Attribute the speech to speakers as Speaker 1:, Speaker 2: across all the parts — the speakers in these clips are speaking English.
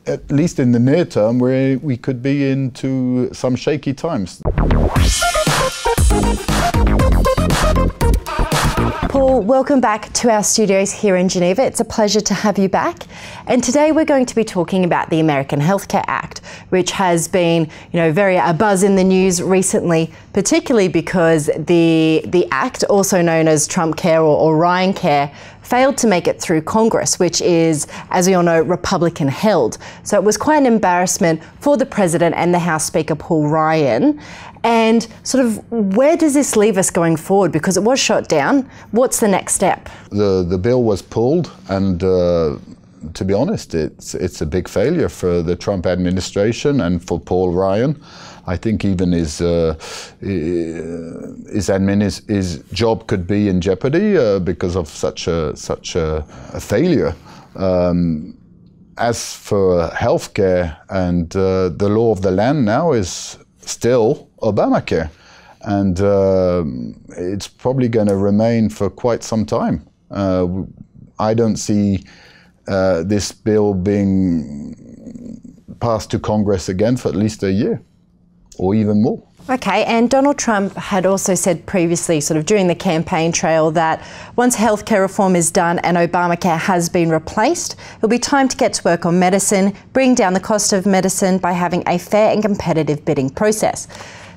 Speaker 1: at least in the near term, we could be into some shaky times.
Speaker 2: Paul, welcome back to our studios here in Geneva. It's a pleasure to have you back. And today we're going to be talking about the American Healthcare Act, which has been, very a buzz in the news recently, particularly because the Act, also known as TrumpCare or RyanCare, failed to make it through Congress, which is, as we all know, Republican held. So it was quite an embarrassment for the President and the House Speaker, Paul Ryan. And sort of where does this leave us going forward? Because it was shot down. What's the next step?
Speaker 1: The bill was pulled, and to be honest, it's a big failure for the Trump administration and for Paul Ryan. I think even his job could be in jeopardy because of such a failure. As for healthcare, and the law of the land now is still Obamacare, and it's probably going to remain for quite some time. I don't see this bill being passed to Congress again for at least a year, or even more.
Speaker 2: Okay, and Donald Trump had also said previously, sort of during the campaign trail, that once healthcare reform is done and Obamacare has been replaced, it'll be time to get to work on medicine, bring down the cost of medicine by having a fair and competitive bidding process.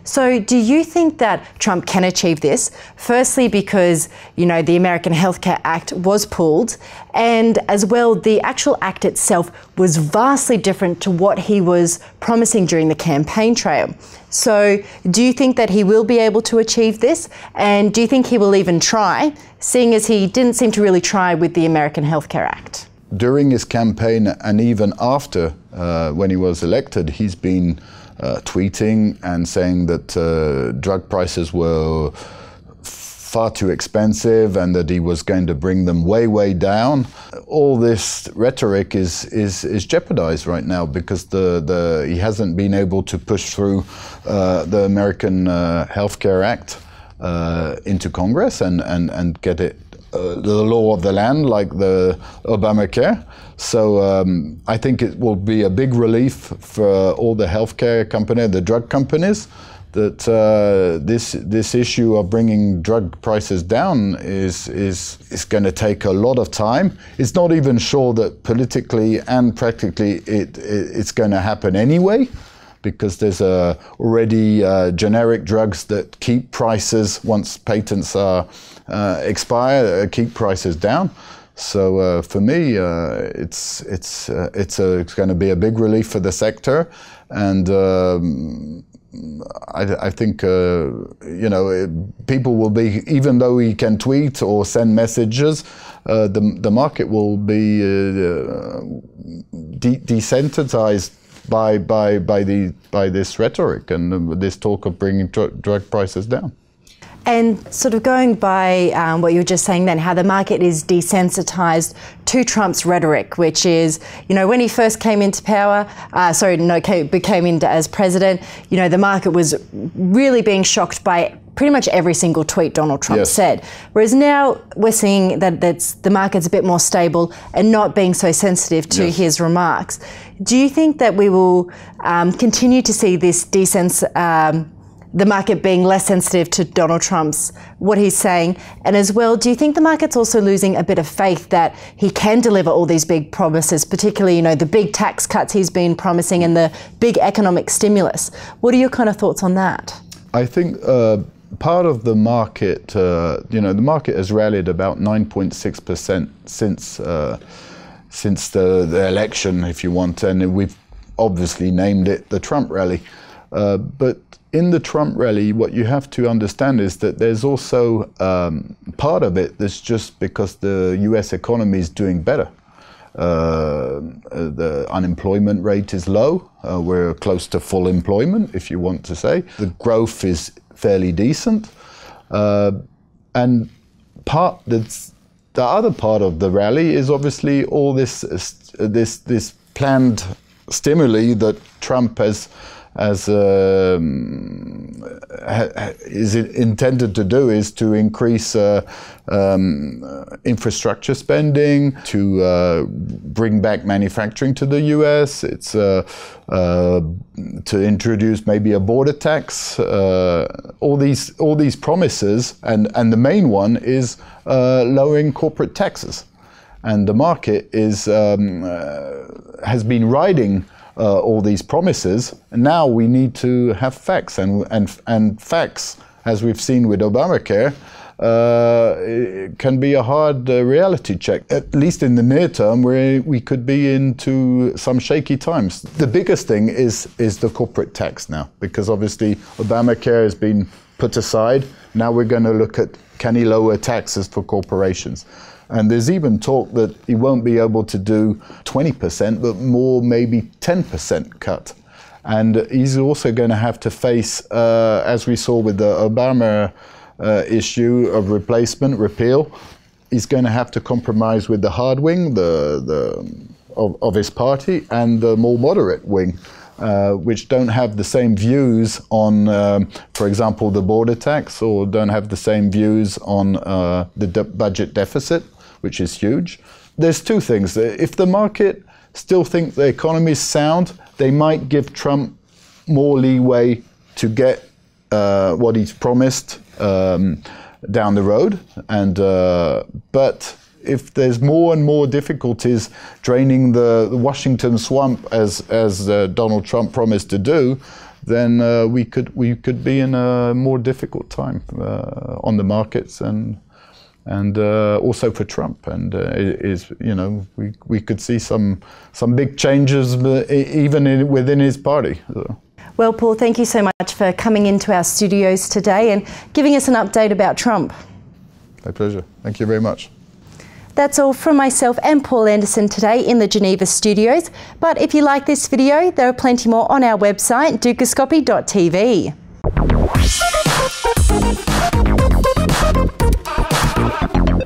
Speaker 2: So do you think that Trump can achieve this? Firstly, because, the American Healthcare Act was pulled, and as well, the actual act itself was vastly different to what he was promising during the campaign trail. So do you think that he will be able to achieve this? And do you think he will even try, seeing as he didn't seem to really try with the American Healthcare Act?
Speaker 1: During his campaign, and even after, when he was elected, he's been tweeting and saying that drug prices were far too expensive and that he was going to bring them way, way down. All this rhetoric is jeopardized right now because he hasn't been able to push through the American Healthcare Act into Congress and get it the law of the land like the Obamacare. So I think it will be a big relief for all the healthcare companies, the drug companies, that this issue of bringing drug prices down is going to take a lot of time. It's not even sure that politically and practically it's going to happen anyway, because there's already generic drugs that keep prices, once patents are expire, keep prices down. So for me, it's going to be a big relief for the sector, and I think people will be, even though we can tweet or send messages, the market will be desensitized by this rhetoric and this talk of bringing drug prices down.
Speaker 2: And sort of going by what you were just saying then, how the market is desensitized to Trump's rhetoric, which is, when he first came into power, became into as president, the market was really being shocked by pretty much every single tweet Donald Trump said. Whereas now we're seeing that the market's a bit more stable and not being so sensitive to his remarks. Do you think that we will continue to see this the market being less sensitive to Donald Trump's, what he's saying? And as well, do you think the market's also losing a bit of faith that he can deliver all these big promises, particularly, the big tax cuts he's been promising and the big economic stimulus? What are your kind of thoughts on that? I
Speaker 1: think part of the market, the market has rallied about 9.6% since the election, if you want, and we've obviously named it the Trump rally. But in the Trump rally, what you have to understand is that there's also part of it that's just because the US economy is doing better. The unemployment rate is low. We're close to full employment, if you want to say. The growth is fairly decent. And the other part of the rally is obviously all this planned stimuli that Trump has is intended to do is to increase infrastructure spending, to bring back manufacturing to the US. It's to introduce maybe a border tax. All these promises, and the main one is lowering corporate taxes. And the market is has been riding all these promises. And now we need to have facts, and facts, as we've seen with Obamacare, it can be a hard reality check. At least in the near term, where we could be into some shaky times. The biggest thing is the corporate tax now, because obviously Obamacare has been put aside. Now we're going to look at, can he lower taxes for corporations? And there's even talk that he won't be able to do 20%, but more maybe 10% cut. And he's also going to have to face, as we saw with the Obama issue of replacement, repeal, he's going to have to compromise with the hard wing of his party and the more moderate wing, which don't have the same views on, for example, the border tax, or don't have the same views on the budget deficit, which is huge. There's two things. If the market still think the economy is sound, they might give Trump more leeway to get what he's promised down the road. And but if there's more and more difficulties draining the Washington swamp, as Donald Trump promised to do, then we could be in a more difficult time on the markets, and also for Trump. And we could see some big changes even within his party.
Speaker 2: Well, Paul, thank you so much for coming into our studios today and giving us an update about Trump.
Speaker 1: My pleasure. Thank you very much.
Speaker 2: That's all from myself and Paul Anderson today in the Geneva studios. But if you like this video, there are plenty more on our website, dukascopy.tv.